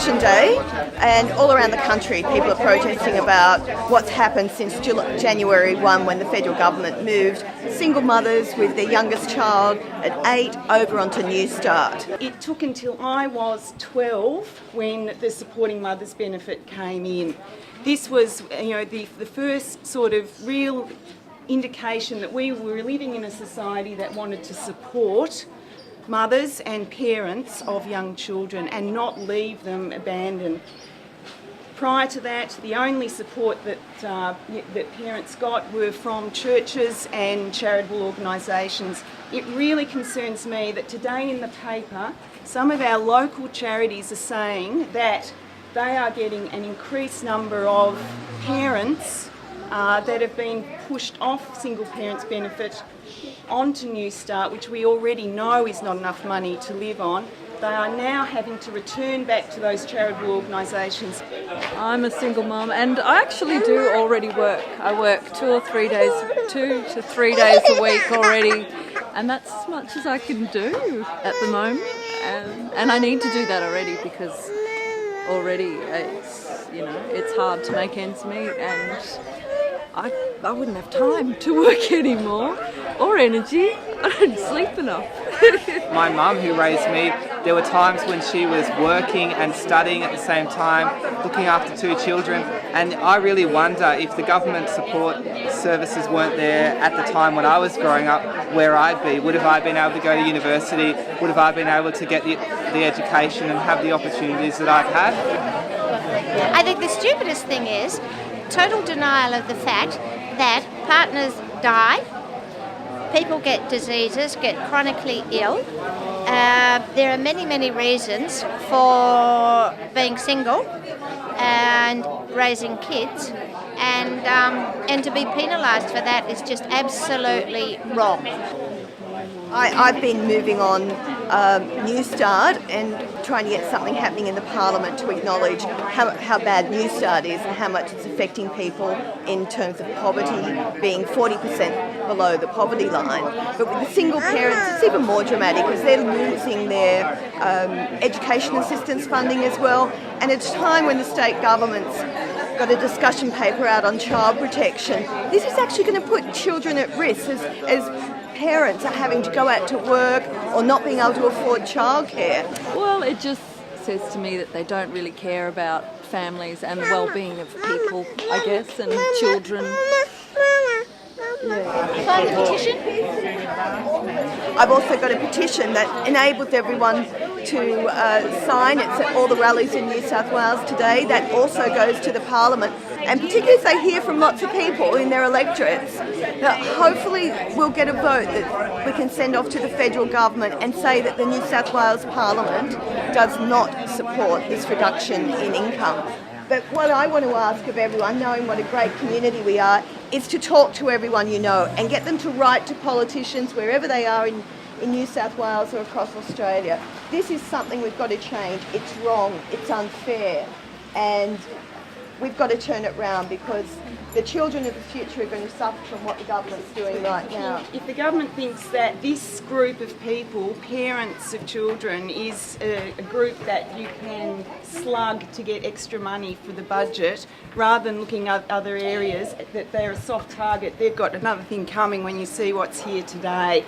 Election Day, and all around the country people are protesting about what's happened since January 1 when the federal government moved single mothers with their youngest child at 8 over onto New Start. It took until I was 12 when the Supporting Mothers benefit came in. This was, the first sort of real indication that we were living in a society that wanted to support mothers and parents of young children and not leave them abandoned. Prior to that, the only support that parents got were from churches and charitable organisations. It really concerns me that today in the paper, some of our local charities are saying that they are getting an increased number of parents that have been pushed off single parents benefit onto New Start, which we already know is not enough money to live on. They are now having to return back to those charitable organisations. I'm a single mum and I actually do already work. I work 2 to 3 days a week already, and that's as much as I can do at the moment. And I need to do that already because already it's hard to make ends meet, and I wouldn't have time to work anymore or energy. I don't sleep enough. My mum, who raised me, there were times when she was working and studying at the same time, looking after 2 children, and I really wonder if the government support services weren't there at the time when I was growing up, where I'd be. Would have I been able to go to university? Would have I been able to get the education and have the opportunities that I've had? I think the stupidest thing is total denial of the fact that partners die, people get diseases, get chronically ill. There are many, many reasons for being single and raising kids, and to be penalised for that is just absolutely wrong. I've been moving on New Start and trying to get something happening in the Parliament to acknowledge how bad New Start is and how much it's affecting people in terms of poverty, being 40% below the poverty line. But with the single parents, it's even more dramatic because they're losing their education assistance funding as well. And at a time when the state government's got a discussion paper out on child protection, this is actually going to put children at risk as parents are having to go out to work or not being able to afford childcare. Well, it just says to me that they don't really care about families and the well-being of people, I guess, and children. Sign the petition? I've also got a petition that enables everyone to sign. It's at all the rallies in New South Wales today. That also goes to the Parliament. And particularly if they hear from lots of people in their electorates, that hopefully we'll get a vote that we can send off to the federal government and say that the New South Wales Parliament does not support this reduction in income. But what I want to ask of everyone, knowing what a great community we are, is to talk to everyone you know and get them to write to politicians wherever they are in New South Wales or across Australia. This is something we've got to change. It's wrong, it's unfair, and we've got to turn it round because the children of the future are going to suffer from what the government's doing right now. If the government thinks that this group of people, parents of children, is a group that you can slug to get extra money for the budget, rather than looking at other areas, that they're a soft target, they've got another thing coming when you see what's here today.